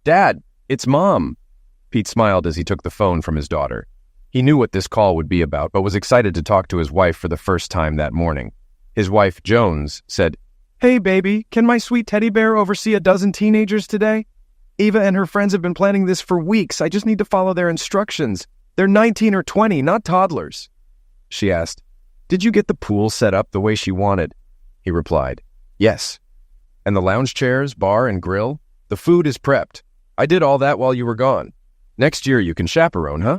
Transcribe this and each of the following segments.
Dad, it's Mom. Pete smiled as he took the phone from his daughter. He knew what this call would be about, but was excited to talk to his wife for the first time that morning. His wife, Jones, said, "Hey, baby, can my sweet teddy bear oversee a dozen teenagers today? Eva and her friends have been planning this for weeks. I just need to follow their instructions. They're 19 or 20, not toddlers." She asked, "Did you get the pool set up the way she wanted?" He replied, "Yes." "And the lounge chairs, bar, and grill? The food is prepped. I did all that while you were gone. Next year you can chaperone, huh?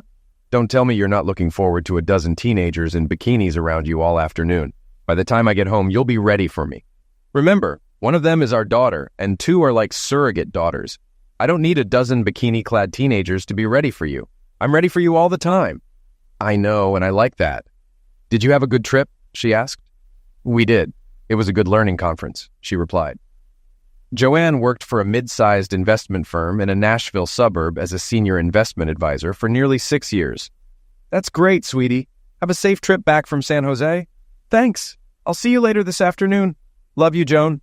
Don't tell me you're not looking forward to a dozen teenagers in bikinis around you all afternoon. By the time I get home, you'll be ready for me. Remember, one of them is our daughter, and 2 are like surrogate daughters. I don't need a dozen bikini-clad teenagers to be ready for you. I'm ready for you all the time." "I know, and I like that." "Did you have a good trip?" she asked. "We did. It was a good learning conference," she replied. Joanne worked for a mid-sized investment firm in a Nashville suburb as a senior investment advisor for nearly 6 years. "That's great, sweetie. Have a safe trip back from San Jose." "Thanks. I'll see you later this afternoon. Love you, Joan."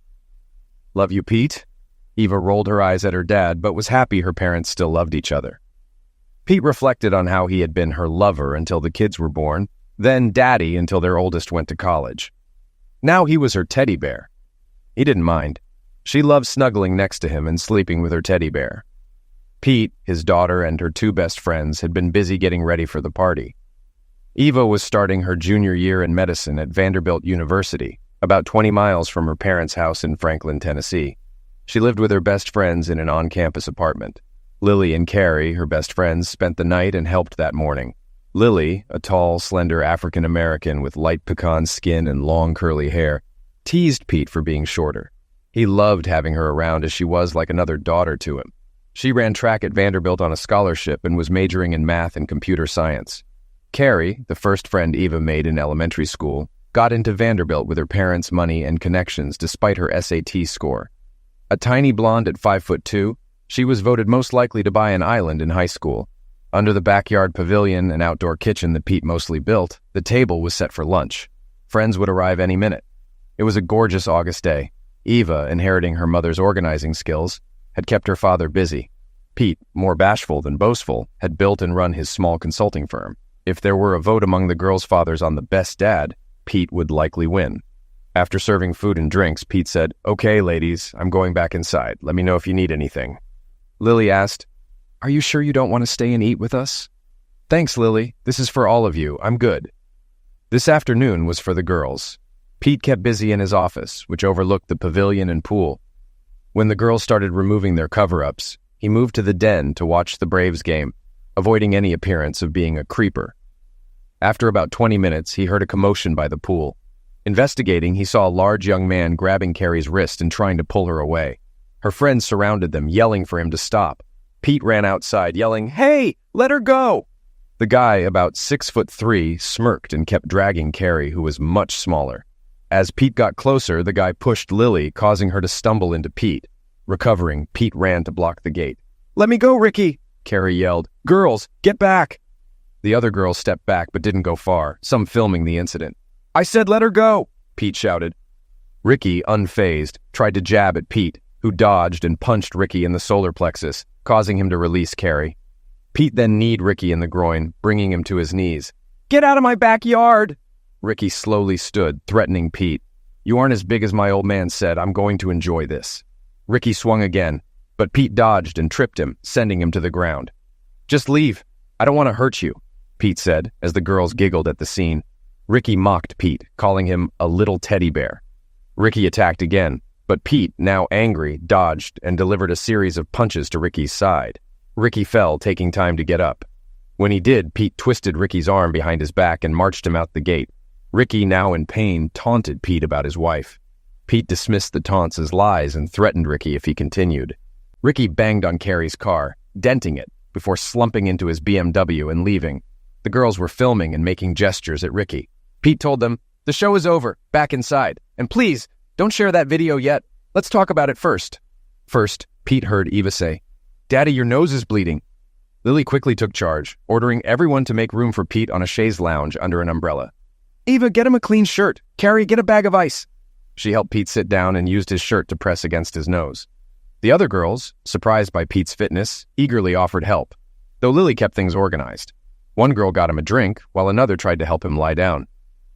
"Love you, Pete." Eva rolled her eyes at her dad, but was happy her parents still loved each other. Pete reflected on how he had been her lover until the kids were born, then daddy until their oldest went to college. Now he was her teddy bear. He didn't mind. She loved snuggling next to him and sleeping with her teddy bear. Pete, his daughter, and her 2 best friends had been busy getting ready for the party. Eva was starting her junior year in medicine at Vanderbilt University, about 20 miles from her parents' house in Franklin, Tennessee. She lived with her best friends in an on-campus apartment. Lily and Carrie, her best friends, spent the night and helped that morning. Lily, a tall, slender African-American with light pecan skin and long curly hair, teased Pete for being shorter. He loved having her around as she was like another daughter to him. She ran track at Vanderbilt on a scholarship and was majoring in math and computer science. Carrie, the first friend Eva made in elementary school, got into Vanderbilt with her parents' money and connections despite her SAT score. A tiny blonde at 5'2", she was voted most likely to buy an island in high school. Under the backyard pavilion and outdoor kitchen that Pete mostly built, the table was set for lunch. Friends would arrive any minute. It was a gorgeous August day. Eva, inheriting her mother's organizing skills, had kept her father busy. Pete, more bashful than boastful, had built and run his small consulting firm. If there were a vote among the girls' fathers on the best dad, Pete would likely win. After serving food and drinks, Pete said, "Okay, ladies, I'm going back inside. Let me know if you need anything." Lily asked, "Are you sure you don't want to stay and eat with us?" "Thanks, Lily. This is for all of you. I'm good." This afternoon was for the girls. Pete kept busy in his office, which overlooked the pavilion and pool. When the girls started removing their cover-ups, he moved to the den to watch the Braves game, avoiding any appearance of being a creeper. After about 20 minutes, he heard a commotion by the pool. Investigating, he saw a large young man grabbing Carrie's wrist and trying to pull her away. Her friends surrounded them, yelling for him to stop. Pete ran outside, yelling, "Hey, let her go!" The guy, about 6'3", smirked and kept dragging Carrie, who was much smaller. As Pete got closer, the guy pushed Lily, causing her to stumble into Pete. Recovering, Pete ran to block the gate. "Let me go, Ricky!" Carrie yelled. "Girls, get back!" The other girls stepped back but didn't go far, some filming the incident. "I said let her go!" Pete shouted. Ricky, unfazed, tried to jab at Pete, who dodged and punched Ricky in the solar plexus, causing him to release Carrie. Pete then kneed Ricky in the groin, bringing him to his knees. "Get out of my backyard!" Ricky slowly stood, threatening Pete. "You aren't as big as my old man said. I'm going to enjoy this." Ricky swung again, but Pete dodged and tripped him, sending him to the ground. "Just leave. I don't want to hurt you," Pete said, as the girls giggled at the scene. Ricky mocked Pete, calling him a little teddy bear. Ricky attacked again, but Pete, now angry, dodged and delivered a series of punches to Ricky's side. Ricky fell, taking time to get up. When he did, Pete twisted Ricky's arm behind his back and marched him out the gate. Ricky, now in pain, taunted Pete about his wife. Pete dismissed the taunts as lies and threatened Ricky if he continued. Ricky banged on Carrie's car, denting it, before slumping into his BMW and leaving. The girls were filming and making gestures at Ricky. Pete told them, "The show is over. Back inside. And please, don't share that video yet. Let's talk about it first." First, Pete heard Eva say, "Daddy, your nose is bleeding." Lily quickly took charge, ordering everyone to make room for Pete on a chaise lounge under an umbrella. "Eva, get him a clean shirt. Carrie, get a bag of ice." She helped Pete sit down and used his shirt to press against his nose. The other girls, surprised by Pete's fitness, eagerly offered help, though Lily kept things organized. One girl got him a drink, while another tried to help him lie down.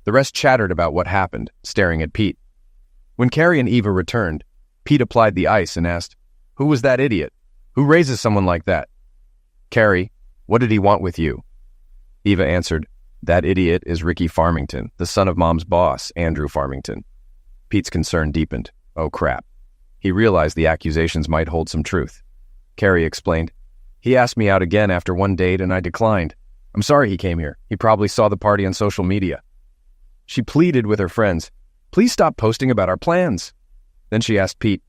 The rest chattered about what happened, staring at Pete. When Carrie and Eva returned, Pete applied the ice and asked, "Who was that idiot? Who raises someone like that?" "Carrie, what did he want with you?" Eva answered, "That idiot is Ricky Farmington, the son of Mom's boss, Andrew Farmington." Pete's concern deepened. Oh crap. He realized the accusations might hold some truth. Carrie explained, "He asked me out again after one date and I declined. I'm sorry he came here. He probably saw the party on social media." She pleaded with her friends, "Please stop posting about our plans." Then she asked Pete,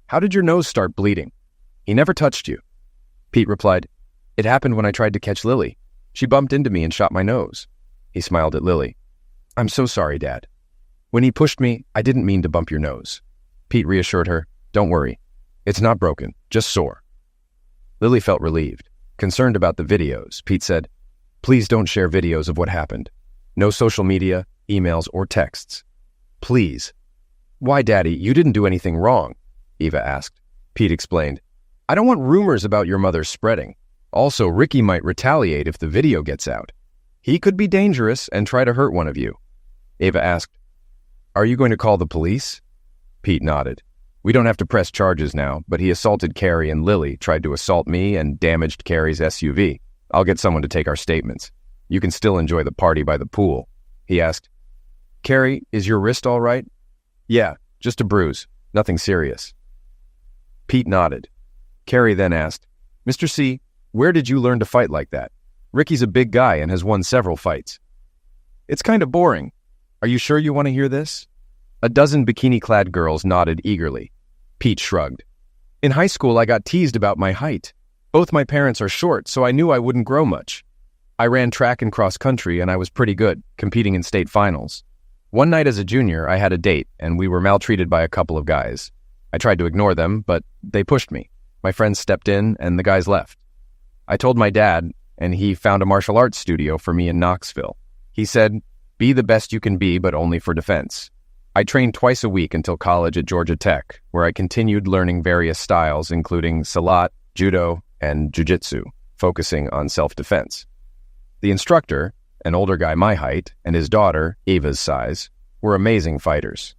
"How did your nose start bleeding?" "He never touched you." Pete replied, "It happened when I tried to catch Lily. She bumped into me and shot my nose." He smiled at Lily. "I'm so sorry, Dad. When he pushed me, I didn't mean to bump your nose." Pete reassured her, "Don't worry. It's not broken, just sore." Lily felt relieved. Concerned about the videos, Pete said, "Please don't share videos of what happened. No social media, emails, or texts. Please." "Why, Daddy? You didn't do anything wrong," Eva asked. Pete explained, "I don't want rumors about your mother spreading. Also, Ricky might retaliate if the video gets out. He could be dangerous and try to hurt one of you." Eva asked, "Are you going to call the police?" Pete nodded. "We don't have to press charges now, but he assaulted Carrie and Lily, tried to assault me, and damaged Carrie's SUV. I'll get someone to take our statements. You can still enjoy the party by the pool." He asked, "Carrie, is your wrist all right?" "Yeah, just a bruise. Nothing serious." Pete nodded. Carrie then asked, "Mr. C, where did you learn to fight like that? Ricky's a big guy and has won several fights." "It's kind of boring. Are you sure you want to hear this?" A dozen bikini-clad girls nodded eagerly. Pete shrugged. "In high school, I got teased about my height. Both my parents are short, so I knew I wouldn't grow much. I ran track and cross-country, and I was pretty good, competing in state finals. One night as a junior, I had a date, and we were maltreated by a couple of guys. I tried to ignore them, but they pushed me. My friends stepped in, and the guys left. I told my dad, and he found a martial arts studio for me in Knoxville. He said, 'Be the best you can be, but only for defense.' I trained twice a week until college at Georgia Tech, where I continued learning various styles, including Salat, Judo, and Jiu-Jitsu, focusing on self-defense. The instructor, an older guy my height, and his daughter, Eva's size, were amazing fighters.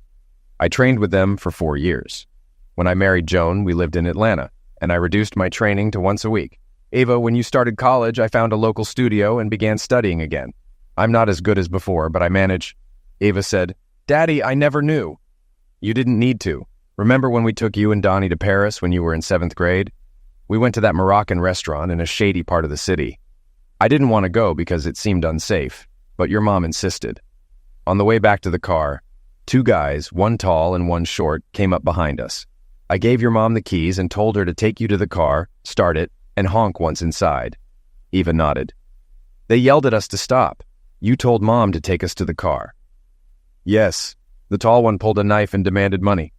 I trained with them for 4 years. When I married Joan, we lived in Atlanta, and I reduced my training to once a week. Eva, when you started college, I found a local studio and began studying again. I'm not as good as before, but I manage." Eva said, "Daddy, I never knew." "You didn't need to. Remember when we took you and Donnie to Paris when you were in 7th grade? We went to that Moroccan restaurant in a shady part of the city. I didn't want to go because it seemed unsafe, but your mom insisted. On the way back to the car, 2 guys, one tall and one short, came up behind us. I gave your mom the keys and told her to take you to the car, start it, and honk once inside." Eva nodded. "They yelled at us to stop. You told Mom to take us to the car." "Yes. The tall one pulled a knife and demanded money.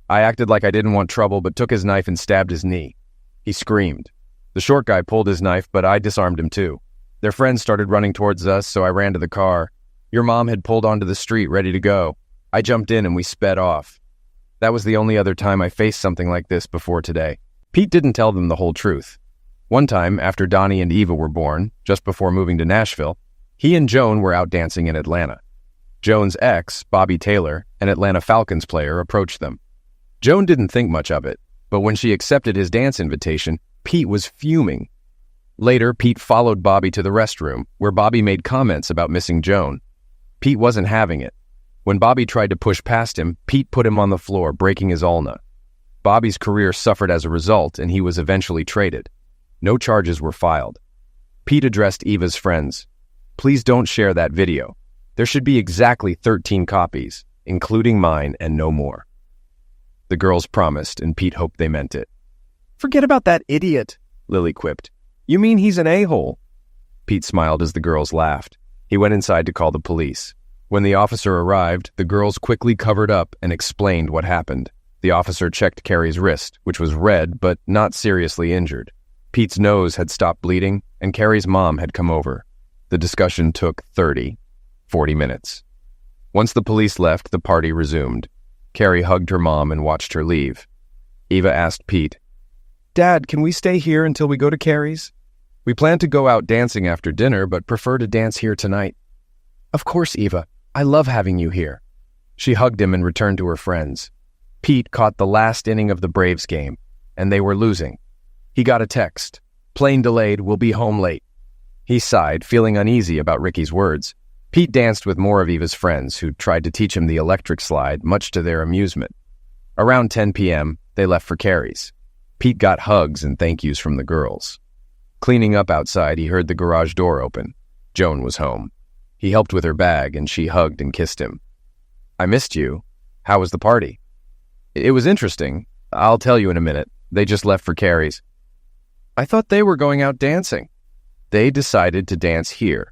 I acted like I didn't want trouble, but took his knife and stabbed his knee. He screamed. The short guy pulled his knife, but I disarmed him too. Their friends started running towards us, so I ran to the car. Your mom had pulled onto the street ready to go. I jumped in and we sped off. That was the only other time I faced something like this before today." Pete didn't tell them the whole truth. One time, after Donnie and Eva were born, just before moving to Nashville, he and Joan were out dancing in Atlanta. Joan's ex, Bobby Taylor, an Atlanta Falcons player, approached them. Joan didn't think much of it, but when she accepted his dance invitation, Pete was fuming. Later, Pete followed Bobby to the restroom, where Bobby made comments about missing Joan. Pete wasn't having it. When Bobby tried to push past him, Pete put him on the floor, breaking his ulna. Bobby's career suffered as a result, and he was eventually traded. No charges were filed. Pete addressed Eva's friends. "Please don't share that video. There should be exactly 13 copies, including mine and no more." The girls promised, and Pete hoped they meant it. "Forget about that idiot," Lily quipped. "You mean he's an a-hole?" Pete smiled as the girls laughed. He went inside to call the police. When the officer arrived, the girls quickly covered up and explained what happened. The officer checked Carrie's wrist, which was red but not seriously injured. Pete's nose had stopped bleeding, and Carrie's mom had come over. The discussion took 40 minutes. Once the police left, the party resumed. Carrie hugged her mom and watched her leave. Eva asked Pete, Dad, can we stay here until we go to Carrie's? We plan to go out dancing after dinner, but prefer to dance here tonight. Of course, Eva. I love having you here. She hugged him and returned to her friends. Pete caught the last inning of the Braves game, and they were losing. He got a text. Plane delayed, we'll be home late. He sighed, feeling uneasy about Ricky's words. Pete danced with more of Eva's friends, who tried to teach him the electric slide, much to their amusement. Around 10 p.m., they left for Carrie's. Pete got hugs and thank yous from the girls. Cleaning up outside, he heard the garage door open. Joan was home. He helped with her bag, and she hugged and kissed him. I missed you. How was the party? It was interesting. I'll tell you in a minute. They just left for Carrie's. I thought they were going out dancing. They decided to dance here.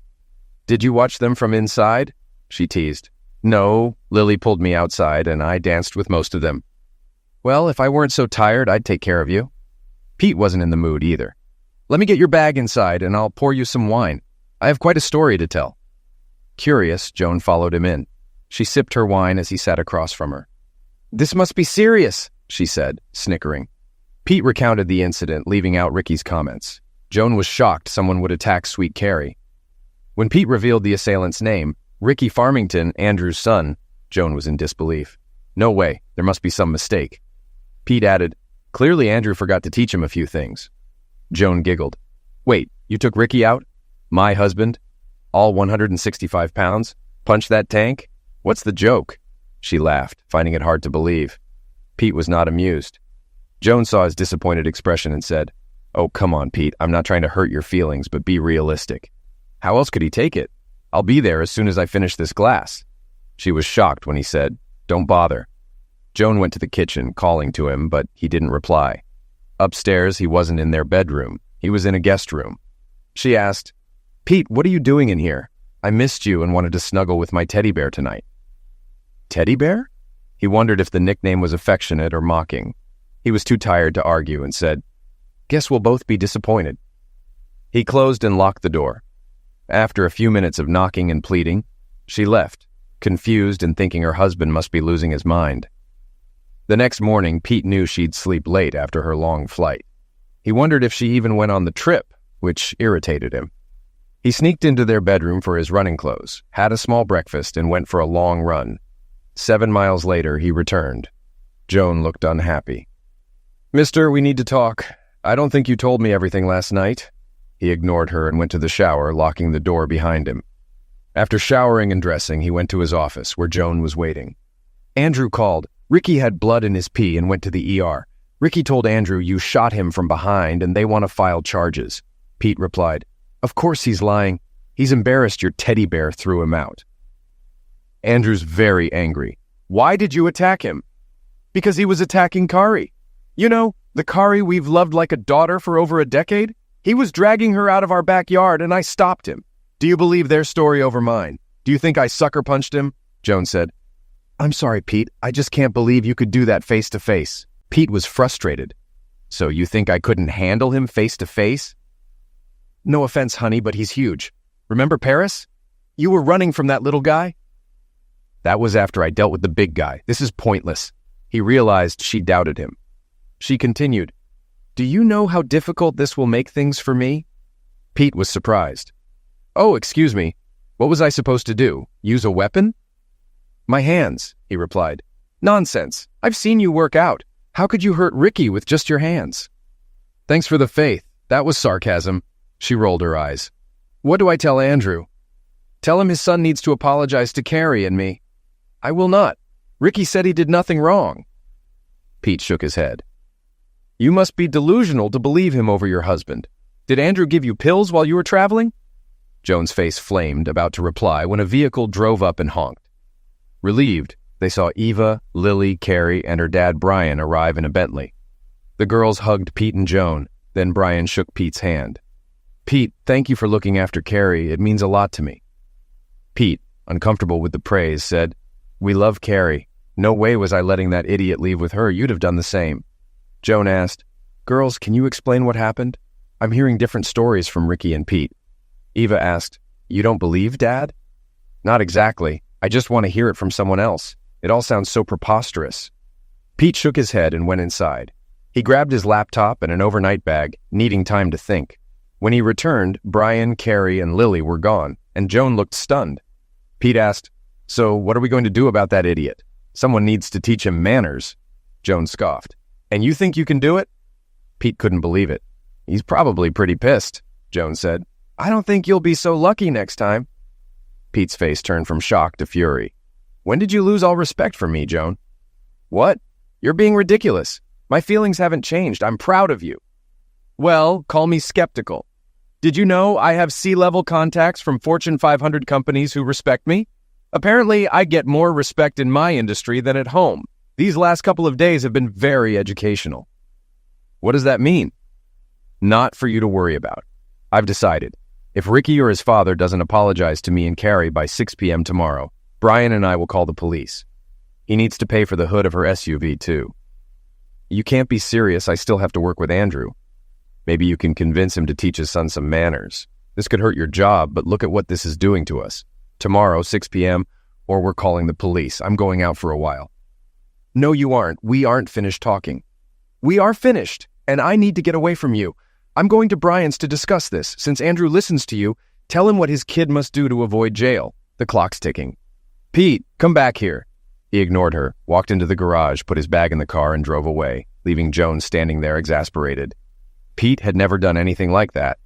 Did you watch them from inside? She teased. No, Lily pulled me outside, and I danced with most of them. Well, if I weren't so tired, I'd take care of you. Pete wasn't in the mood either. Let me get your bag inside, and I'll pour you some wine. I have quite a story to tell. Curious, Joan followed him in. She sipped her wine as he sat across from her. This must be serious, she said, snickering. Pete recounted the incident, leaving out Ricky's comments. Joan was shocked someone would attack sweet Carrie. When Pete revealed the assailant's name, Ricky Farmington, Andrew's son, Joan was in disbelief. No way, there must be some mistake. Pete added, clearly Andrew forgot to teach him a few things. Joan giggled. Wait, you took Ricky out? My husband? All 165 pounds? Punch that tank? What's the joke? She laughed, finding it hard to believe. Pete was not amused. Joan saw his disappointed expression and said, Oh, come on, Pete. I'm not trying to hurt your feelings, but be realistic. How else could he take it? I'll be there as soon as I finish this glass. She was shocked when he said, Don't bother. Joan went to the kitchen, calling to him, but he didn't reply. Upstairs, he wasn't in their bedroom. He was in a guest room. She asked, Pete, what are you doing in here? I missed you and wanted to snuggle with my teddy bear tonight. Teddy bear? He wondered if the nickname was affectionate or mocking. He was too tired to argue and said, Guess we'll both be disappointed. He closed and locked the door. After a few minutes of knocking and pleading, she left, confused and thinking her husband must be losing his mind. The next morning, Pete knew she'd sleep late after her long flight. He wondered if she even went on the trip, which irritated him. He sneaked into their bedroom for his running clothes, had a small breakfast, and went for a long run. 7 miles later, he returned. Joan looked unhappy. Mister, we need to talk. I don't think you told me everything last night. He ignored her and went to the shower, locking the door behind him. After showering and dressing, he went to his office, where Joan was waiting. Andrew called. Ricky had blood in his pee and went to the ER. Ricky told Andrew you shot him from behind and they want to file charges. Pete replied, Of course he's lying. He's embarrassed your teddy bear threw him out. Andrew's very angry. Why did you attack him? Because he was attacking Kari. You know, the Kari we've loved like a daughter for over a decade? He was dragging her out of our backyard and I stopped him. Do you believe their story over mine? Do you think I sucker punched him? Joan said. I'm sorry, Pete. I just can't believe you could do that face to face. Pete was frustrated. So you think I couldn't handle him face to face? No offense, honey, but he's huge. Remember Paris? You were running from that little guy? That was after I dealt with the big guy. This is pointless. He realized she doubted him. She continued, Do you know how difficult this will make things for me? Pete was surprised. Oh, excuse me. What was I supposed to do? Use a weapon? My hands, he replied. Nonsense. I've seen you work out. How could you hurt Ricky with just your hands? Thanks for the faith. That was sarcasm. She rolled her eyes. What do I tell Andrew? Tell him his son needs to apologize to Carrie and me. I will not. Ricky said he did nothing wrong. Pete shook his head. You must be delusional to believe him over your husband. Did Andrew give you pills while you were traveling? Joan's face flamed, about to reply, when a vehicle drove up and honked. Relieved, they saw Eva, Lily, Carrie, and her dad Brian arrive in a Bentley. The girls hugged Pete and Joan, then Brian shook Pete's hand. Pete, thank you for looking after Carrie. It means a lot to me. Pete, uncomfortable with the praise, said, We love Carrie. No way was I letting that idiot leave with her. You'd have done the same. Joan asked, Girls, can you explain what happened? I'm hearing different stories from Ricky and Pete. Eva asked, You don't believe, Dad? Not exactly. I just want to hear it from someone else. It all sounds so preposterous. Pete shook his head and went inside. He grabbed his laptop and an overnight bag, needing time to think. When he returned, Brian, Carrie, and Lily were gone, and Joan looked stunned. Pete asked, "So what are we going to do about that idiot? Someone needs to teach him manners." Joan scoffed. "And you think you can do it?" Pete couldn't believe it. "He's probably pretty pissed," Joan said. "I don't think you'll be so lucky next time." Pete's face turned from shock to fury. "When did you lose all respect for me, Joan?" "What? You're being ridiculous. My feelings haven't changed. I'm proud of you." "Well, call me skeptical. Did you know I have C-level contacts from Fortune 500 companies who respect me? Apparently, I get more respect in my industry than at home. These last couple of days have been very educational." "What does that mean?" "Not for you to worry about. I've decided. If Ricky or his father doesn't apologize to me and Carrie by 6 p.m. tomorrow, Brian and I will call the police. He needs to pay for the hood of her SUV, too." "You can't be serious. I still have to work with Andrew." "Maybe you can convince him to teach his son some manners. This could hurt your job, but look at what this is doing to us. Tomorrow, 6 p.m., or we're calling the police. I'm going out for a while." "No, you aren't. We aren't finished talking." "We are finished, and I need to get away from you. I'm going to Brian's to discuss this. Since Andrew listens to you, tell him what his kid must do to avoid jail. The clock's ticking." "Pete, come back here." He ignored her, walked into the garage, put his bag in the car, and drove away, leaving Joan standing there exasperated. Pete had never done anything like that.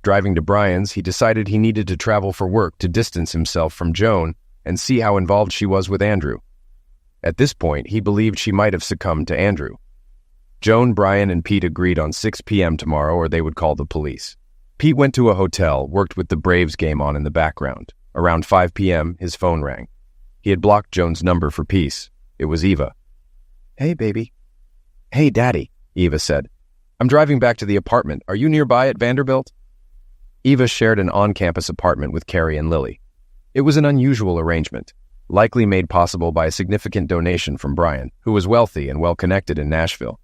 Driving to Brian's, he decided he needed to travel for work to distance himself from Joan and see how involved she was with Andrew. At this point, he believed she might have succumbed to Andrew. Joan, Brian, and Pete agreed on 6 p.m. tomorrow, or they would call the police. Pete went to a hotel, worked with the Braves game on in the background. Around 5 p.m., his phone rang. He had blocked Joan's number for peace. It was Eva. "Hey, baby." "Hey, Daddy," Eva said. "I'm driving back to the apartment. Are you nearby at Vanderbilt?" Eva shared an on-campus apartment with Carrie and Lily. It was an unusual arrangement, likely made possible by a significant donation from Brian, who was wealthy and well-connected in Nashville.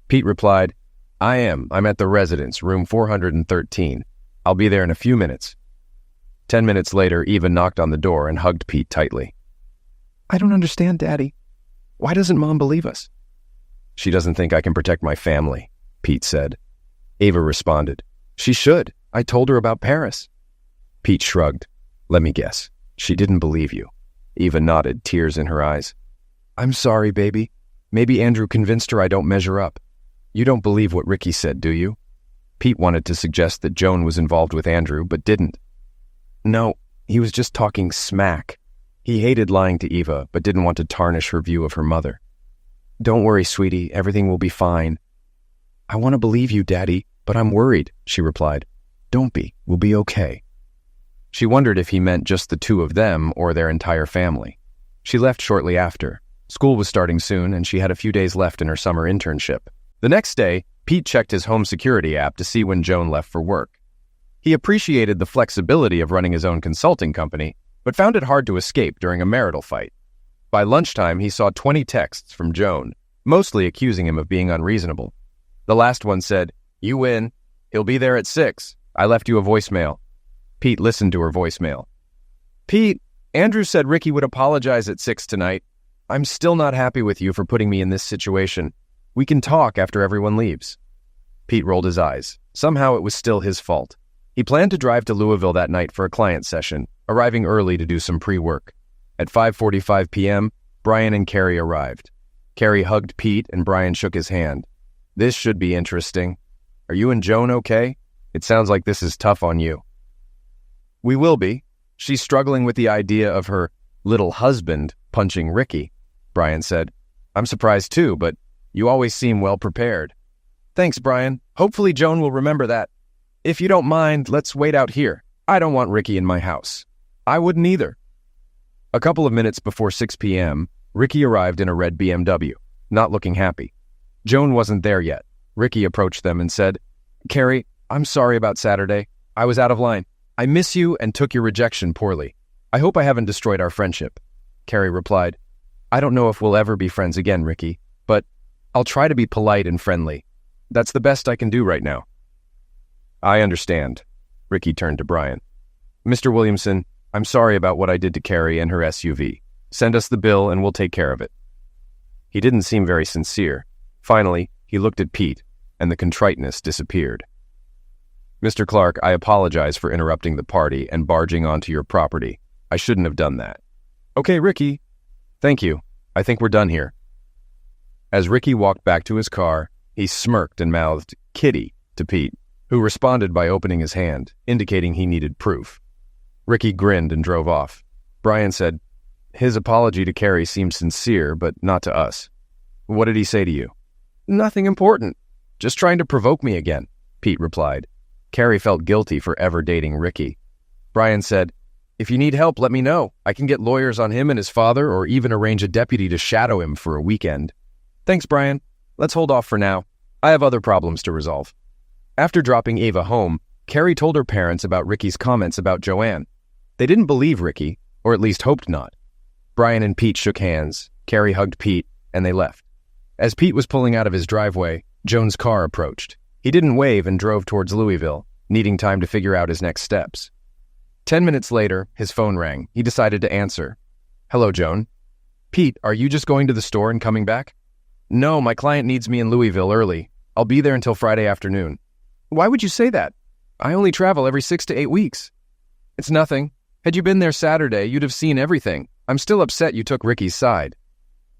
Pete replied, I'm at the residence, room 413. I'll be there in a few minutes." 10 minutes later, Eva knocked on the door and hugged Pete tightly. "I don't understand, Daddy. Why doesn't Mom believe us?" "She doesn't think I can protect my family," Pete said. Eva responded, "She should. I told her about Paris." Pete shrugged. "Let me guess. She didn't believe you." Eva nodded, tears in her eyes. "I'm sorry, baby. Maybe Andrew convinced her I don't measure up. You don't believe what Ricky said, do you?" Pete wanted to suggest that Joan was involved with Andrew, but didn't. "No, he was just talking smack." He hated lying to Eva, but didn't want to tarnish her view of her mother. "Don't worry, sweetie. Everything will be fine." "I want to believe you, Daddy, but I'm worried," she replied. "Don't be. We'll be okay." She wondered if he meant just the two of them or their entire family. She left shortly after. School was starting soon, and she had a few days left in her summer internship. The next day, Pete checked his home security app to see when Joan left for work. He appreciated the flexibility of running his own consulting company, but found it hard to escape during a marital fight. By lunchtime, he saw 20 texts from Joan, mostly accusing him of being unreasonable. The last one said, "You win. He'll be there at 6. I left you a voicemail." Pete listened to her voicemail. "Pete, Andrew said Ricky would apologize at 6 tonight. I'm still not happy with you for putting me in this situation. We can talk after everyone leaves." Pete rolled his eyes. Somehow it was still his fault. He planned to drive to Louisville that night for a client session, arriving early to do some pre-work. At 5:45 p.m., Brian and Carrie arrived. Carrie hugged Pete and Brian shook his hand. "This should be interesting. Are you and Joan okay? It sounds like this is tough on you." "We will be. She's struggling with the idea of her little husband punching Ricky," Brian said. "I'm surprised too, but you always seem well prepared." "Thanks, Brian. Hopefully Joan will remember that. If you don't mind, let's wait out here. I don't want Ricky in my house." "I wouldn't either." A couple of minutes before 6 p.m., Ricky arrived in a red BMW, not looking happy. Joan wasn't there yet. Ricky approached them and said, "Carrie, I'm sorry about Saturday. I was out of line. I miss you and took your rejection poorly. I hope I haven't destroyed our friendship." Carrie replied, "I don't know if we'll ever be friends again, Ricky, but I'll try to be polite and friendly. That's the best I can do right now." "I understand." Ricky turned to Brian. "Mr. Williamson, I'm sorry about what I did to Carrie and her SUV. Send us the bill and we'll take care of it." He didn't seem very sincere. Finally, He looked at Pete, and the contriteness disappeared. "Mr. Clark, I apologize for interrupting the party and barging onto your property. I shouldn't have done that." "Okay, Ricky." "Thank you. I think we're done here." As Ricky walked back to his car, he smirked and mouthed, "Kitty," to Pete, who responded by opening his hand, indicating he needed proof. Ricky grinned and drove off. Brian said, "His apology to Carrie seemed sincere, but not to us." "What did he say to you?" "Nothing important. Just trying to provoke me again," Pete replied. Carrie felt guilty for ever dating Ricky. Brian said, "If you need help, let me know. I can get lawyers on him and his father, or even arrange a deputy to shadow him for a weekend." "Thanks, Brian. Let's hold off for now. I have other problems to resolve." After dropping Ava home, Carrie told her parents about Ricky's comments about Joanne. They didn't believe Ricky, or at least hoped not. Brian and Pete shook hands, Carrie hugged Pete, and they left. As Pete was pulling out of his driveway, Joan's car approached. He didn't wave and drove towards Louisville, needing time to figure out his next steps. 10 minutes later, his phone rang. He decided to answer. "Hello, Joan." "Pete, are you just going to the store and coming back?" "No, my client needs me in Louisville early. I'll be there until Friday afternoon." "Why would you say that? I only travel every 6 to 8 weeks." "It's nothing. Had you been there Saturday, you'd have seen everything. I'm still upset you took Ricky's side."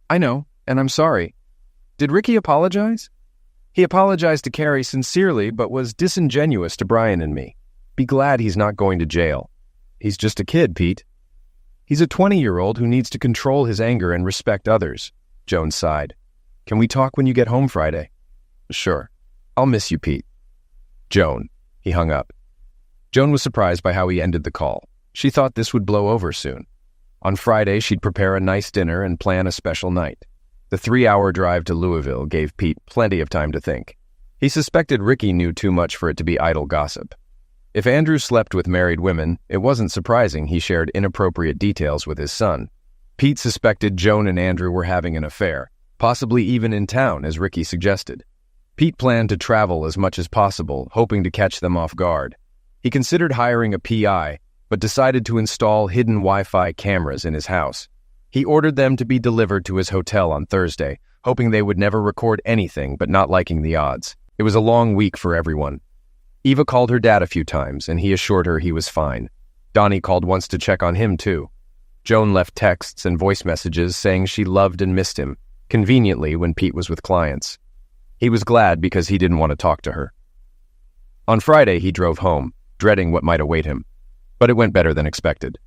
"I know, and I'm sorry." "Did Ricky apologize?" "He apologized to Carrie sincerely, but was disingenuous to Brian and me. Be glad he's not going to jail. He's just a kid, Pete." "He's a 20-year-old who needs to control his anger and respect others," Joan sighed. "Can we talk when you get home Friday?" "Sure. I'll miss you, Pete." "Joan." He hung up. Joan was surprised by how he ended the call. She thought this would blow over soon. On Friday, she'd prepare a nice dinner and plan a special night. The 3-hour drive to Louisville gave Pete plenty of time to think. He suspected Ricky knew too much for it to be idle gossip. If Andrew slept with married women, it wasn't surprising he shared inappropriate details with his son. Pete suspected Joan and Andrew were having an affair, possibly even in town, as Ricky suggested. Pete planned to travel as much as possible, hoping to catch them off guard. He considered hiring a PI, but decided to install hidden Wi-Fi cameras in his house. He ordered them to be delivered to his hotel on Thursday, hoping they would never record anything but not liking the odds. It was a long week for everyone. Eva called her dad a few times, and he assured her he was fine. Donnie called once to check on him, too. Joan left texts and voice messages saying she loved and missed him, conveniently when Pete was with clients. He was glad because he didn't want to talk to her. On Friday, he drove home, dreading what might await him. But it went better than expected.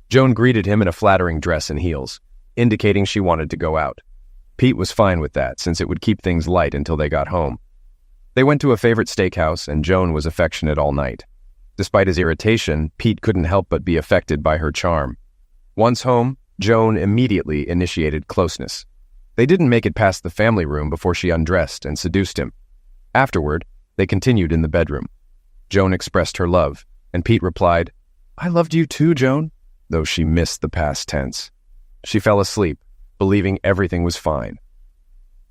Joan greeted him in a flattering dress and heels, indicating she wanted to go out. Pete was fine with that, since it would keep things light until they got home. They went to a favorite steakhouse, and Joan was affectionate all night. Despite his irritation, Pete couldn't help but be affected by her charm. Once home, Joan immediately initiated closeness. They didn't make it past the family room before she undressed and seduced him. Afterward, they continued in the bedroom. Joan expressed her love, and Pete replied, "I loved you too, Joan," though she missed the past tense. She fell asleep, believing everything was fine.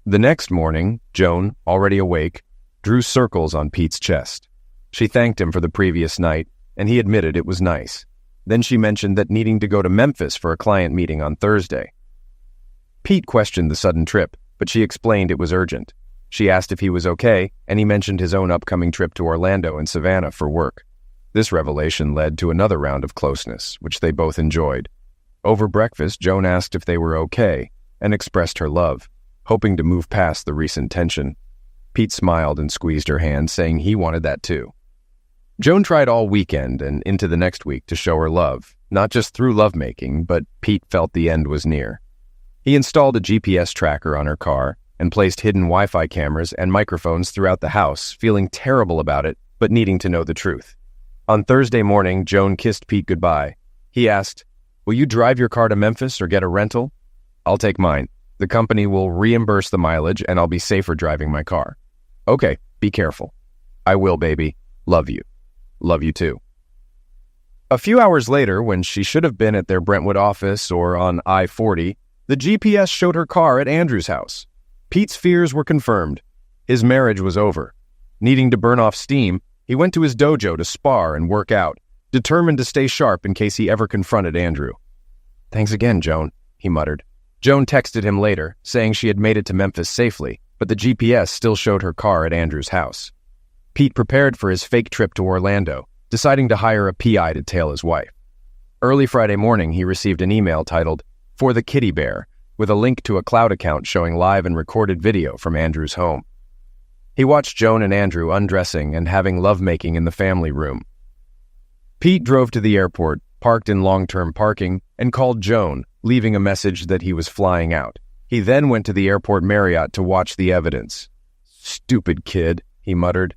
The next morning, Joan, already awake, drew circles on Pete's chest. She thanked him for the previous night, and he admitted it was nice. Then she mentioned that needing to go to Memphis for a client meeting on Thursday. Pete questioned the sudden trip, but she explained it was urgent. She asked if he was okay, and he mentioned his own upcoming trip to Orlando and Savannah for work. This revelation led to another round of closeness, which they both enjoyed. Over breakfast, Joan asked if they were okay and expressed her love, hoping to move past the recent tension. Pete smiled and squeezed her hand, saying he wanted that too. Joan tried all weekend and into the next week to show her love, not just through lovemaking, but Pete felt the end was near. He installed a GPS tracker on her car and placed hidden Wi-Fi cameras and microphones throughout the house, feeling terrible about it, but needing to know the truth. On Thursday morning, Joan kissed Pete goodbye. He asked, "Will you drive your car to Memphis or get a rental?" "I'll take mine. The company will reimburse the mileage and I'll be safer driving my car." "Okay, be careful." "I will, baby. Love you." "Love you too." A few hours later, when she should have been at their Brentwood office or on I-40, the GPS showed her car at Andrew's house. Pete's fears were confirmed. His marriage was over. Needing to burn off steam, he went to his dojo to spar and work out, determined to stay sharp in case he ever confronted Andrew. "Thanks again, Joan," he muttered. Joan texted him later, saying she had made it to Memphis safely, but the GPS still showed her car at Andrew's house. Pete prepared for his fake trip to Orlando, deciding to hire a PI to tail his wife. Early Friday morning, he received an email titled, "For the Kitty Bear," with a link to a cloud account showing live and recorded video from Andrew's home. He watched Joan and Andrew undressing and having lovemaking in the family room. Pete drove to the airport, parked in long-term parking, and called Joan, leaving a message that he was flying out. He then went to the airport Marriott to watch the evidence. "Stupid kid," he muttered.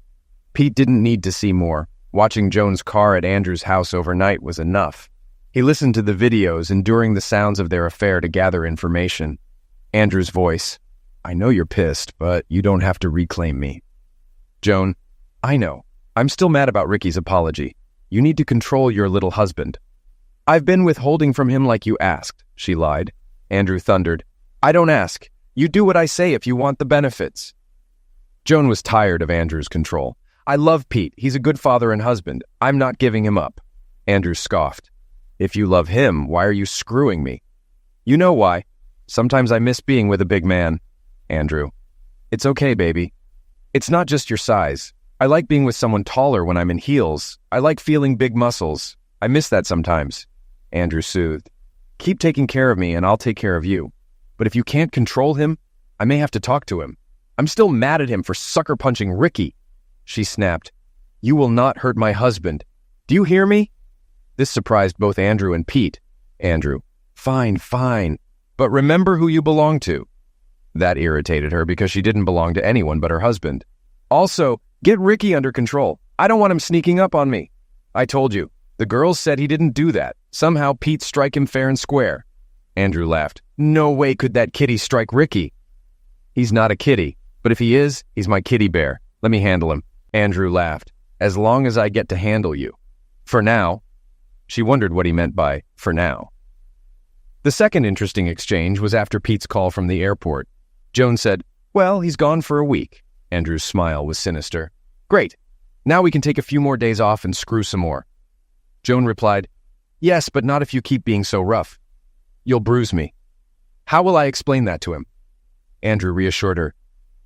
Pete didn't need to see more. Watching Joan's car at Andrew's house overnight was enough. He listened to the videos, enduring the sounds of their affair to gather information. Andrew's voice, "I know you're pissed, but you don't have to reclaim me." Joan, "I know. I'm still mad about Ricky's apology. You need to control your little husband." "I've been withholding from him like you asked," she lied. Andrew thundered, "I don't ask. You do what I say if you want the benefits." Joan was tired of Andrew's control. "I love Pete. He's a good father and husband. I'm not giving him up." Andrew scoffed. "If you love him, why are you screwing me?" "You know why. Sometimes I miss being with a big man." Andrew, "It's okay, baby. It's not just your size. I like being with someone taller when I'm in heels. I like feeling big muscles. I miss that sometimes." Andrew soothed. "Keep taking care of me and I'll take care of you. But if you can't control him, I may have to talk to him. I'm still mad at him for sucker punching Ricky." She snapped, "You will not hurt my husband. Do you hear me?" This surprised both Andrew and Pete. Andrew, "Fine, fine. But remember who you belong to." That irritated her because she didn't belong to anyone but her husband. "Also, get Ricky under control. I don't want him sneaking up on me." "I told you. The girls said he didn't do that. Somehow Pete strike him fair and square." Andrew laughed. "No way could that kitty strike Ricky." "He's not a kitty, but if he is, he's my kitty bear. Let me handle him." Andrew laughed. "As long as I get to handle you. For now." She wondered what he meant by "for now." The second interesting exchange was after Pete's call from the airport. Joan said, "Well, he's gone for a week." Andrew's smile was sinister. "Great. Now we can take a few more days off and screw some more." Joan replied, "Yes, but not if you keep being so rough. You'll bruise me." "How will I explain that to him?" Andrew reassured her,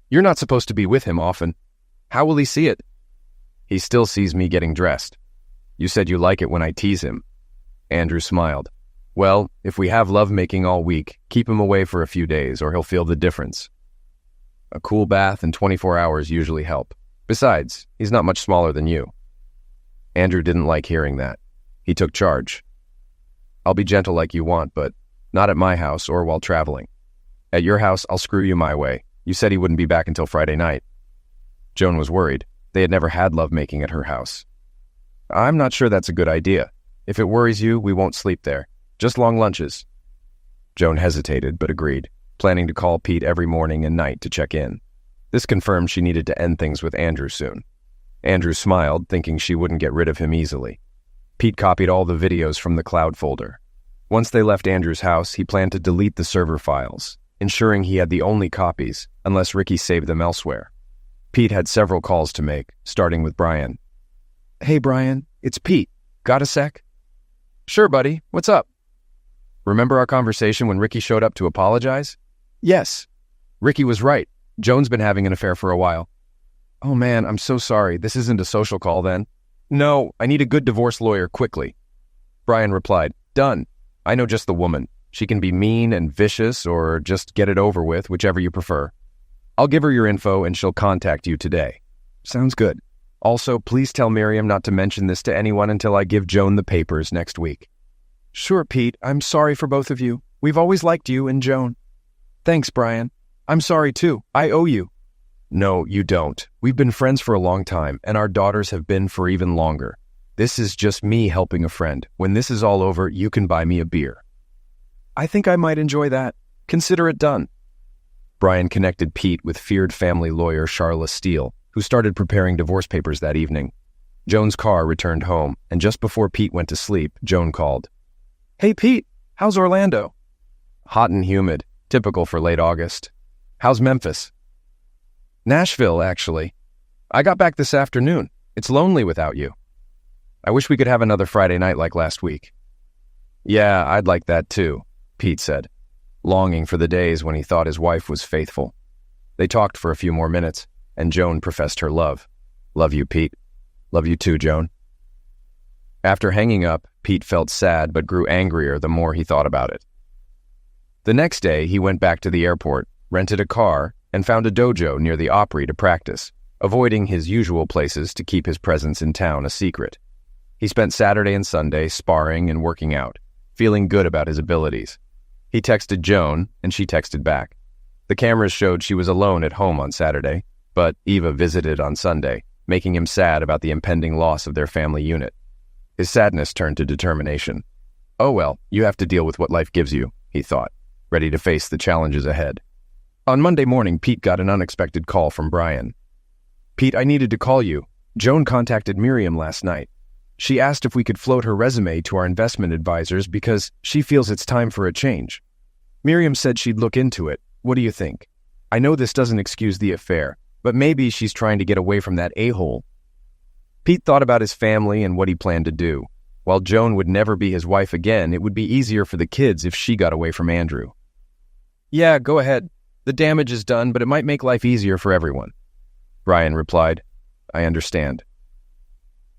"You're not supposed to be with him often. How will he see it?" "He still sees me getting dressed. You said you like it when I tease him." Andrew smiled. "Well, if we have lovemaking all week, keep him away for a few days or he'll feel the difference. A cool bath and 24 hours usually help. Besides, he's not much smaller than you." Andrew didn't like hearing that. He took charge. "I'll be gentle like you want, but not at my house or while traveling. At your house, I'll screw you my way. You said he wouldn't be back until Friday night." Joan was worried. They had never had lovemaking at her house. "I'm not sure that's a good idea. If it worries you, we won't sleep there. Just long lunches." Joan hesitated, but agreed, planning to call Pete every morning and night to check in. This confirmed she needed to end things with Andrew soon. Andrew smiled, thinking she wouldn't get rid of him easily. Pete copied all the videos from the cloud folder. Once they left Andrew's house, he planned to delete the server files, ensuring he had the only copies, unless Ricky saved them elsewhere. Pete had several calls to make, starting with Brian. "Hey, Brian, it's Pete. Got a sec?" "Sure, buddy. What's up?" "Remember our conversation when Ricky showed up to apologize?" "Yes." "Ricky was right. Joan's been having an affair for a while." "Oh man, I'm so sorry. This isn't a social call then." "No, I need a good divorce lawyer quickly." Brian replied, "Done. I know just the woman. She can be mean and vicious or just get it over with, whichever you prefer. I'll give her your info and she'll contact you today." "Sounds good. Also, please tell Miriam not to mention this to anyone until I give Joan the papers next week." "Sure, Pete. I'm sorry for both of you. We've always liked you and Joan." "Thanks, Brian. I'm sorry too. I owe you." "No, you don't. We've been friends for a long time, and our daughters have been for even longer. This is just me helping a friend. When this is all over, you can buy me a beer." "I think I might enjoy that. Consider it done." Brian connected Pete with feared family lawyer Charla Steele, who started preparing divorce papers that evening. Joan's car returned home, and just before Pete went to sleep, Joan called. "Hey, Pete, how's Orlando?" "Hot and humid, typical for late August. How's Memphis?" "Nashville, actually. I got back this afternoon. It's lonely without you." "I wish we could have another Friday night like last week." "Yeah, I'd like that too," Pete said. longing for the days when he thought his wife was faithful. They talked for a few more minutes, and Joan professed her love. "Love you, Pete. Love you too, Joan." After hanging up, Pete felt sad but grew angrier the more he thought about it. The next day, he went back to the airport, rented a car, and found a dojo near the Opry to practice, avoiding his usual places to keep his presence in town a secret. He spent Saturday and Sunday sparring and working out, feeling good about his abilities. He texted Joan, and she texted back. The cameras showed she was alone at home on Saturday, but Eva visited on Sunday, making him sad about the impending loss of their family unit. His sadness turned to determination. "Oh well, you have to deal with what life gives you," he thought, ready to face the challenges ahead. On Monday morning, Pete got an unexpected call from Brian. "Pete, I needed to call you. Joan contacted Miriam last night. She asked if we could float her resume to our investment advisors because she feels it's time for a change. Miriam said she'd look into it. What do you think? I know this doesn't excuse the affair, but maybe she's trying to get away from that a-hole." Pete thought about his family and what he planned to do. While Joan would never be his wife again, it would be easier for the kids if she got away from Andrew. "Yeah, go ahead. The damage is done, but it might make life easier for everyone." Brian replied, "I understand."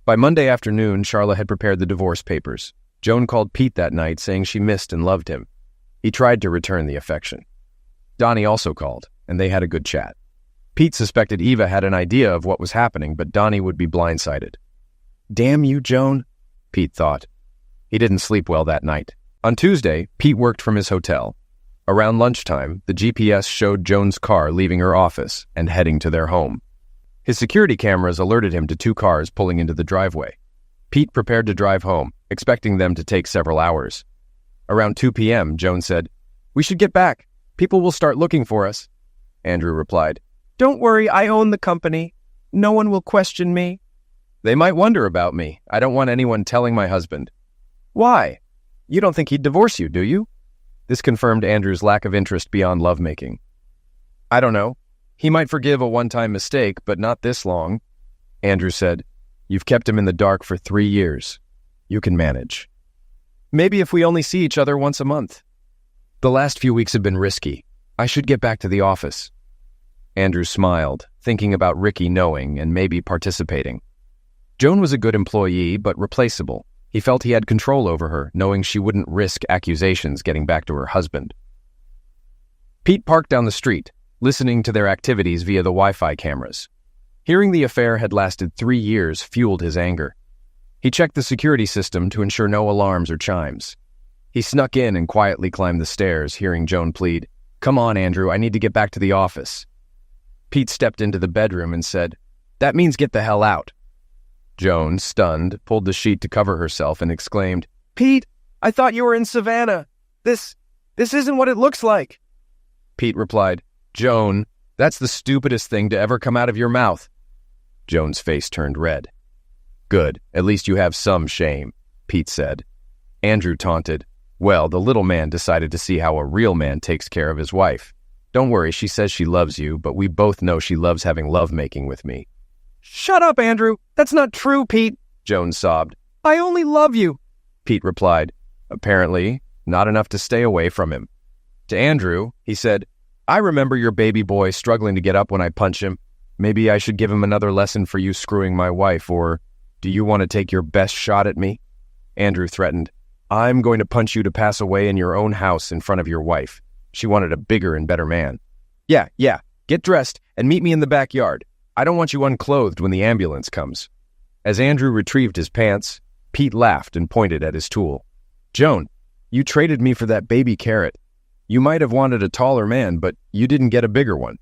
By Monday afternoon, Charla had prepared the divorce papers. Joan called Pete that night, saying she missed and loved him. He tried to return the affection. Donnie also called, and they had a good chat. Pete suspected Eva had an idea of what was happening, but Donnie would be blindsided. "Damn you, Joan," Pete thought. He didn't sleep well that night. On Tuesday, Pete worked from his hotel. Around lunchtime, the GPS showed Joan's car leaving her office and heading to their home. His security cameras alerted him to 2 cars pulling into the driveway. Pete prepared to drive home, expecting them to take several hours. Around 2 p.m., Joan said, "We should get back. People will start looking for us." Andrew replied, "Don't worry, I own the company. No one will question me." "They might wonder about me. I don't want anyone telling my husband." "Why? You don't think he'd divorce you, do you?" This confirmed Andrew's lack of interest beyond lovemaking. "I don't know. He might forgive a one-time mistake, but not this long." Andrew said, "You've kept him in the dark for 3 years. You can manage. Maybe if we only see each other once a month." "The last few weeks have been risky. I should get back to the office." Andrew smiled, thinking about Ricky knowing and maybe participating. Joan was a good employee, but replaceable. He felt he had control over her, knowing she wouldn't risk accusations getting back to her husband. Pete parked down the street, listening to their activities via the Wi-Fi cameras. Hearing the affair had lasted 3 years fueled his anger. He checked the security system to ensure no alarms or chimes. He snuck in and quietly climbed the stairs, hearing Joan plead, "Come on, Andrew, I need to get back to the office." Pete stepped into the bedroom and said, "That means get the hell out." Joan, stunned, pulled the sheet to cover herself and exclaimed, "Pete, I thought you were in Savannah. This isn't what it looks like." Pete replied, "Joan, that's the stupidest thing to ever come out of your mouth." Joan's face turned red. "Good, at least you have some shame," Pete said. Andrew taunted, "Well, the little man decided to see how a real man takes care of his wife. Don't worry, she says she loves you, but we both know she loves having lovemaking with me." "Shut up, Andrew. That's not true, Pete," Joan sobbed. "I only love you." Pete replied, apparently not enough to stay away from him. To Andrew, he said, "I remember your baby boy struggling to get up when I punch him. Maybe I should give him another lesson for you screwing my wife, or do you want to take your best shot at me?" Andrew threatened, "I'm going to punch you to pass away in your own house in front of your wife. She wanted a bigger and better man. Yeah, get dressed and meet me in the backyard. I don't want you unclothed when the ambulance comes." As Andrew retrieved his pants, Pete laughed and pointed at his tool. "Joan, you traded me for that baby carrot. You might have wanted a taller man, but you didn't get a bigger one."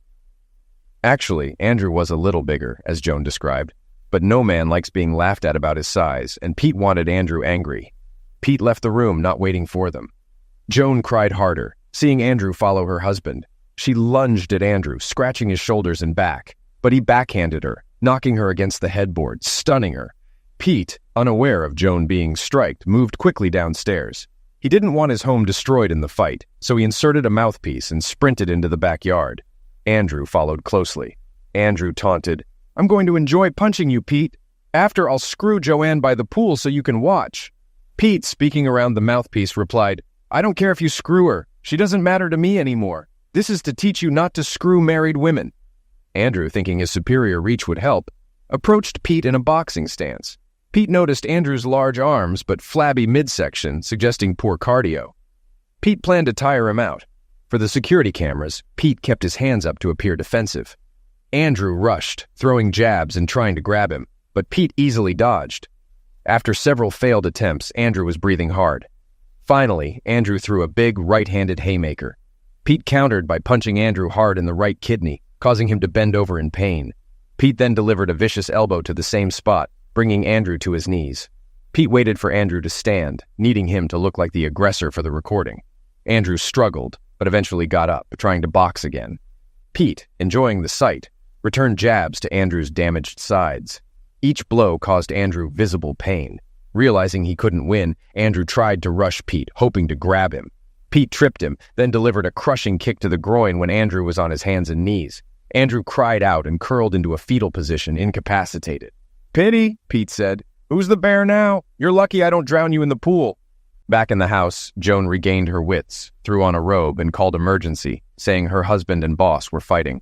Actually, Andrew was a little bigger, as Joan described, but no man likes being laughed at about his size, and Pete wanted Andrew angry. Pete left the room, not waiting for them. Joan cried harder, seeing Andrew follow her husband. She lunged at Andrew, scratching his shoulders and back, but he backhanded her, knocking her against the headboard, stunning her. Pete, unaware of Joan being striked, moved quickly downstairs. He didn't want his home destroyed in the fight, so he inserted a mouthpiece and sprinted into the backyard. Andrew followed closely. Andrew taunted, "I'm going to enjoy punching you, Pete. After, I'll screw Joanne by the pool so you can watch." Pete, speaking around the mouthpiece, replied, "I don't care if you screw her. She doesn't matter to me anymore. This is to teach you not to screw married women." Andrew, thinking his superior reach would help, approached Pete in a boxing stance. Pete noticed Andrew's large arms but flabby midsection, suggesting poor cardio. Pete planned to tire him out. For the security cameras, Pete kept his hands up to appear defensive. Andrew rushed, throwing jabs and trying to grab him, but Pete easily dodged. After several failed attempts, Andrew was breathing hard. Finally, Andrew threw a big right-handed haymaker. Pete countered by punching Andrew hard in the right kidney, causing him to bend over in pain. Pete then delivered a vicious elbow to the same spot, bringing Andrew to his knees. Pete waited for Andrew to stand, needing him to look like the aggressor for the recording. Andrew struggled, but eventually got up, trying to box again. Pete, enjoying the sight, returned jabs to Andrew's damaged sides. Each blow caused Andrew visible pain. Realizing he couldn't win, Andrew tried to rush Pete, hoping to grab him. Pete tripped him, then delivered a crushing kick to the groin when Andrew was on his hands and knees. Andrew cried out and curled into a fetal position, incapacitated. "Pity," Pete said. "Who's the bear now? You're lucky I don't drown you in the pool." Back in the house, Joan regained her wits, threw on a robe, and called emergency, saying her husband and boss were fighting.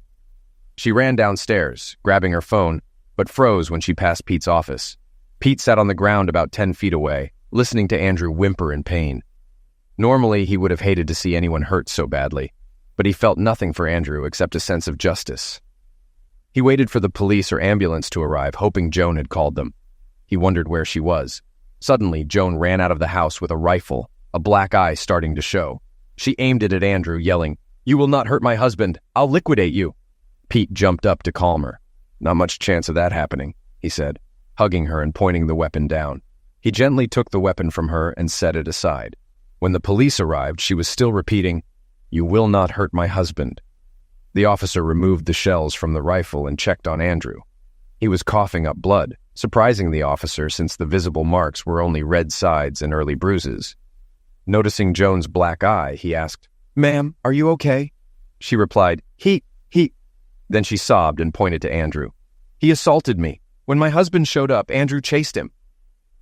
She ran downstairs, grabbing her phone, but froze when she passed Pete's office. Pete sat on the ground about 10 feet away, listening to Andrew whimper in pain. Normally, he would have hated to see anyone hurt so badly, but he felt nothing for Andrew except a sense of justice. He waited for the police or ambulance to arrive, hoping Joan had called them. He wondered where she was. Suddenly, Joan ran out of the house with a rifle, a black eye starting to show. She aimed it at Andrew, yelling, "You will not hurt my husband. I'll liquidate you." Pete jumped up to calm her. "Not much chance of that happening," he said, hugging her and pointing the weapon down. He gently took the weapon from her and set it aside. When the police arrived, she was still repeating, "You will not hurt my husband." The officer removed the shells from the rifle and checked on Andrew. He was coughing up blood, surprising the officer since the visible marks were only red sides and early bruises. Noticing Joan's black eye, he asked, "Ma'am, are you okay?" She replied, He. Then she sobbed and pointed to Andrew. "He assaulted me. When my husband showed up, Andrew chased him."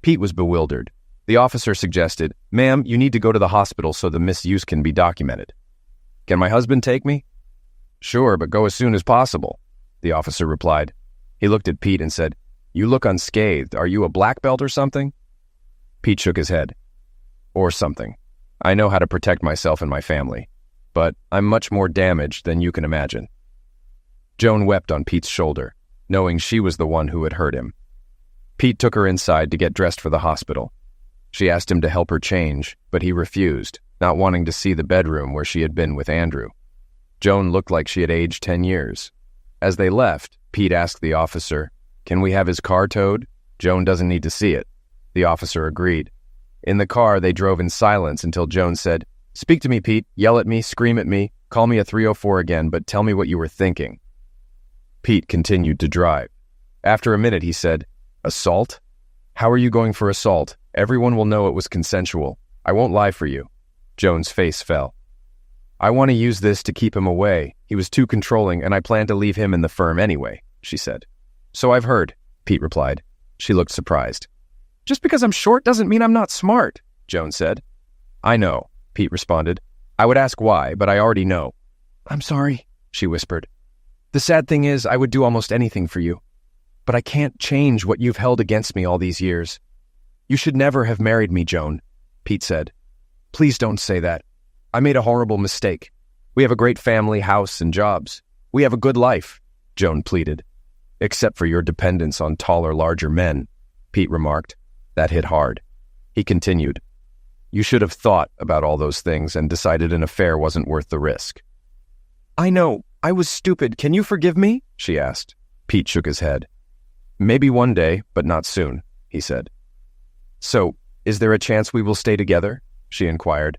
Pete was bewildered. The officer suggested, "Ma'am, you need to go to the hospital so the misuse can be documented." "Can my husband take me?" "Sure, but go as soon as possible," the officer replied. He looked at Pete and said, "You look unscathed. Are you a black belt or something?" Pete shook his head. "Or something. I know how to protect myself and my family, but I'm much more damaged than you can imagine." Joan wept on Pete's shoulder, knowing she was the one who had hurt him. Pete took her inside to get dressed for the hospital. She asked him to help her change, but he refused, not wanting to see the bedroom where she had been with Andrew. Joan looked like she had aged 10 years. As they left, Pete asked the officer, "Can we have his car towed? Joan doesn't need to see it." The officer agreed. In the car, they drove in silence until Joan said, "Speak to me, Pete. Yell at me, scream at me, call me a 304 again, but tell me what you were thinking." Pete continued to drive. After a minute, he said, "Assault? How are you going for assault? Everyone will know it was consensual. I won't lie for you." Joan's face fell. "I want to use this to keep him away. He was too controlling, and I plan to leave him in the firm anyway," she said. "So I've heard," Pete replied. She looked surprised. "Just because I'm short doesn't mean I'm not smart," Joan said. "I know," Pete responded. "I would ask why, but I already know." "I'm sorry," she whispered. "The sad thing is, I would do almost anything for you. But I can't change what you've held against me all these years." "You should never have married me, Joan," Pete said. "Please don't say that. I made a horrible mistake. We have a great family, house, and jobs. We have a good life," Joan pleaded. "Except for your dependence on taller, larger men," Pete remarked. That hit hard. He continued, "You should have thought about all those things and decided an affair wasn't worth the risk." "I know. I was stupid. Can you forgive me?" she asked. Pete shook his head. "Maybe one day, but not soon," he said. "So, is there a chance we will stay together?" she inquired.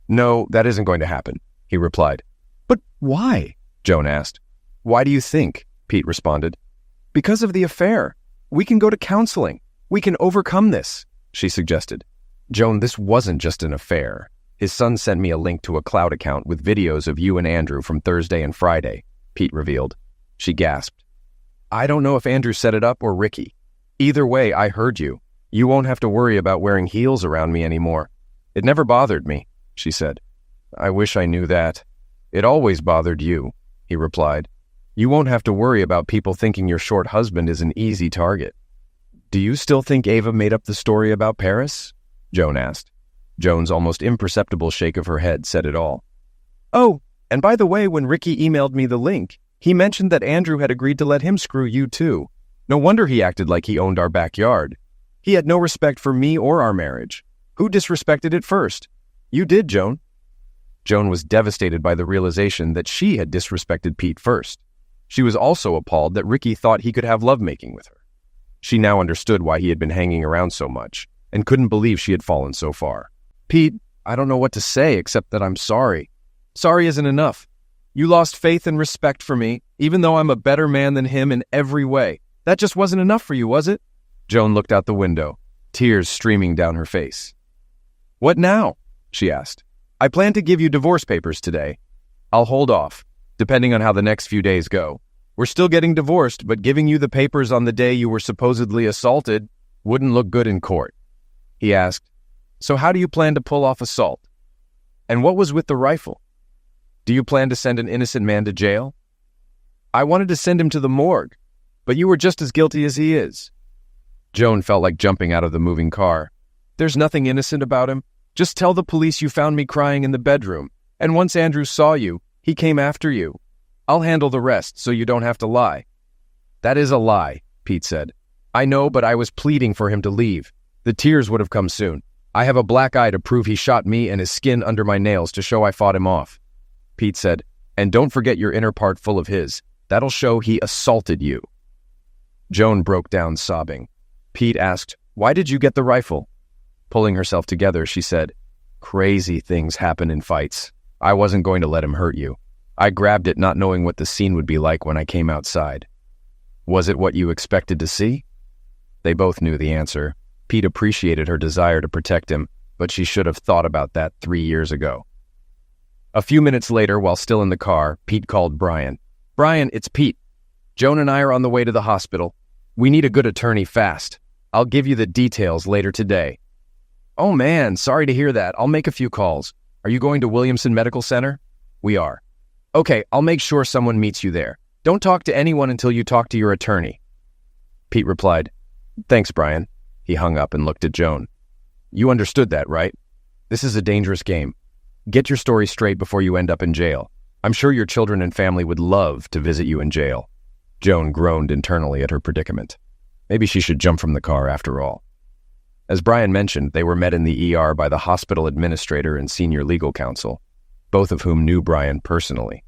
"No, that isn't going to happen," he replied. "But why?" Joan asked. "Why do you think?" Pete responded. "Because of the affair. We can go to counseling. We can overcome this," she suggested. "Joan, this wasn't just an affair. His son sent me a link to a cloud account with videos of you and Andrew from Thursday and Friday," Pete revealed. She gasped. "I don't know if Andrew set it up or Ricky. Either way, I heard you. You won't have to worry about wearing heels around me anymore. It never bothered me," she said. I wish I knew that. It always bothered you, he replied. You won't have to worry about people thinking your short husband is an easy target. Do you still think Ava made up the story about Paris? Joan asked. Joan's almost imperceptible shake of her head said it all. Oh, and by the way, when Ricky emailed me the link, he mentioned that Andrew had agreed to let him screw you too. No wonder he acted like he owned our backyard. He had no respect for me or our marriage. Who disrespected it first? You did, Joan. Joan was devastated by the realization that she had disrespected Pete first. She was also appalled that Ricky thought he could have lovemaking with her. She now understood why he had been hanging around so much, and couldn't believe she had fallen so far. Pete, I don't know what to say except that I'm sorry. Sorry isn't enough. You lost faith and respect for me, even though I'm a better man than him in every way. That just wasn't enough for you, was it? Joan looked out the window, tears streaming down her face. What now? She asked. I plan to give you divorce papers today. I'll hold off, depending on how the next few days go. We're still getting divorced, but giving you the papers on the day you were supposedly assaulted wouldn't look good in court. He asked, So how do you plan to pull off assault? And what was with the rifle? Do you plan to send an innocent man to jail? I wanted to send him to the morgue, but you were just as guilty as he is. Joan felt like jumping out of the moving car. There's nothing innocent about him. Just tell the police you found me crying in the bedroom, and once Andrew saw you, he came after you. I'll handle the rest so you don't have to lie. That is a lie, Pete said. I know, but I was pleading for him to leave. The tears would have come soon. I have a black eye to prove he shot me and his skin under my nails to show I fought him off. Pete said, and don't forget your inner part full of his. That'll show he assaulted you. Joan broke down sobbing. Pete asked, Why did you get the rifle? Pulling herself together, she said, Crazy things happen in fights. I wasn't going to let him hurt you. I grabbed it not knowing what the scene would be like when I came outside. Was it what you expected to see? They both knew the answer. Pete appreciated her desire to protect him, but she should have thought about that 3 years ago. A few minutes later, while still in the car, Pete called Brian. Brian, it's Pete. Joan and I are on the way to the hospital. We need a good attorney fast. I'll give you the details later today. Oh man, sorry to hear that. I'll make a few calls. Are you going to Williamson Medical Center? We are. Okay, I'll make sure someone meets you there. Don't talk to anyone until you talk to your attorney. Pete replied, Thanks, Brian. He hung up and looked at Joan. You understood that, right? This is a dangerous game. Get your story straight before you end up in jail. I'm sure your children and family would love to visit you in jail. Joan groaned internally at her predicament. Maybe she should jump from the car after all. As Brian mentioned, they were met in the ER by the hospital administrator and senior legal counsel, both of whom knew Brian personally.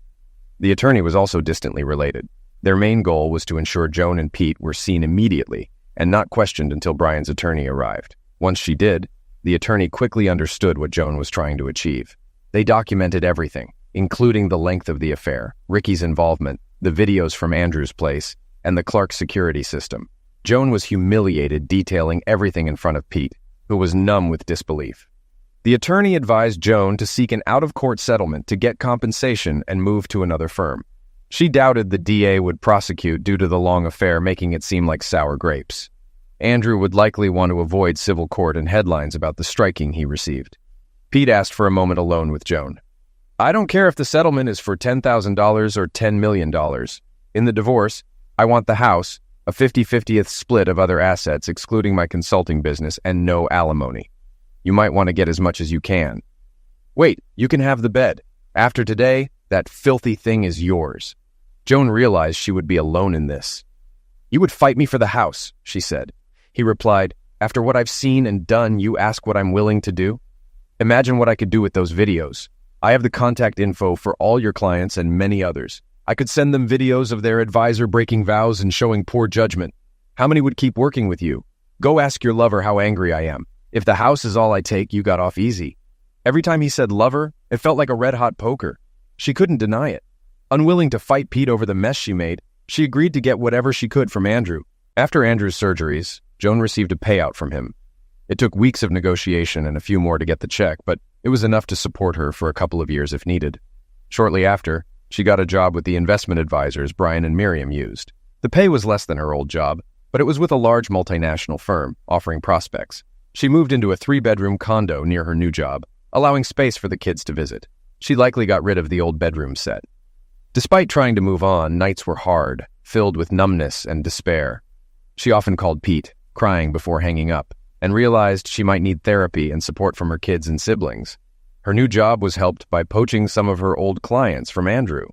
The attorney was also distantly related. Their main goal was to ensure Joan and Pete were seen immediately and not questioned until Brian's attorney arrived. Once she did, the attorney quickly understood what Joan was trying to achieve. They documented everything, including the length of the affair, Ricky's involvement, the videos from Andrew's place, and the Clark security system. Joan was humiliated, detailing everything in front of Pete, who was numb with disbelief. The attorney advised Joan to seek an out-of-court settlement to get compensation and move to another firm. She doubted the DA would prosecute due to the long affair, making it seem like sour grapes. Andrew would likely want to avoid civil court and headlines about the striking he received. Pete asked for a moment alone with Joan. I don't care if the settlement is for $10,000 or $10 million. In the divorce, I want the house, a 50-50th split of other assets excluding my consulting business, and no alimony. You might want to get as much as you can. Wait, you can have the bed. After today, that filthy thing is yours. Joan realized she would be alone in this. You would fight me for the house, she said. He replied, After what I've seen and done, you ask what I'm willing to do? Imagine what I could do with those videos. I have the contact info for all your clients and many others. I could send them videos of their advisor breaking vows and showing poor judgment. How many would keep working with you? Go ask your lover how angry I am. If the house is all I take, you got off easy. Every time he said lover, it felt like a red-hot poker. She couldn't deny it. Unwilling to fight Pete over the mess she made, she agreed to get whatever she could from Andrew. After Andrew's surgeries, Joan received a payout from him. It took weeks of negotiation and a few more to get the check, but it was enough to support her for a couple of years if needed. Shortly after, she got a job with the investment advisors Brian and Miriam used. The pay was less than her old job, but it was with a large multinational firm, offering prospects. She moved into a 3-bedroom condo near her new job, allowing space for the kids to visit. She likely got rid of the old bedroom set. Despite trying to move on, nights were hard, filled with numbness and despair. She often called Pete, crying before hanging up, and realized she might need therapy and support from her kids and siblings. Her new job was helped by poaching some of her old clients from Andrew.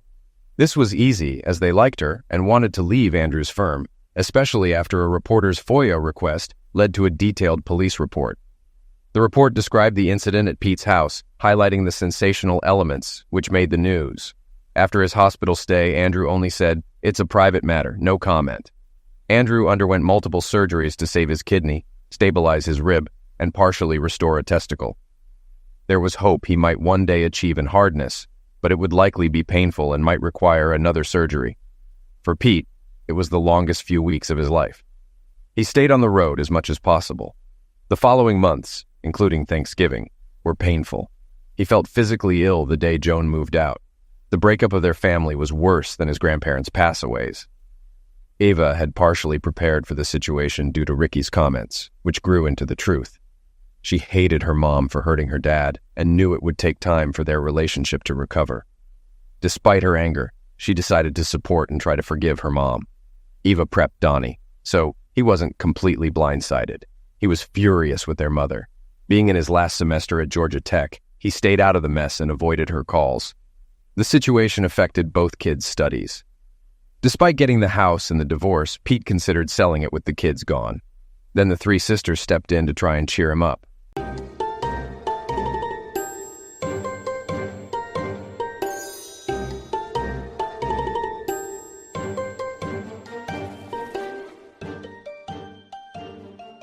This was easy, as they liked her and wanted to leave Andrew's firm, especially after a reporter's FOIA request led to a detailed police report. The report described the incident at Pete's house, highlighting the sensational elements which made the news. After his hospital stay, Andrew only said, "It's a private matter, no comment." Andrew underwent multiple surgeries to save his kidney, stabilize his rib, and partially restore a testicle. There was hope he might one day achieve an hardness, but it would likely be painful and might require another surgery. For Pete, it was the longest few weeks of his life. He stayed on the road as much as possible. The following months, including Thanksgiving, were painful. He felt physically ill the day Joan moved out. The breakup of their family was worse than his grandparents' passaways. Ava had partially prepared for the situation due to Ricky's comments, which grew into the truth. She hated her mom for hurting her dad and knew it would take time for their relationship to recover. Despite her anger, she decided to support and try to forgive her mom. Eva prepped Donnie, so he wasn't completely blindsided. He was furious with their mother. Being in his last semester at Georgia Tech, he stayed out of the mess and avoided her calls. The situation affected both kids' studies. Despite getting the house and the divorce, Pete considered selling it with the kids gone. Then the three sisters stepped in to try and cheer him up.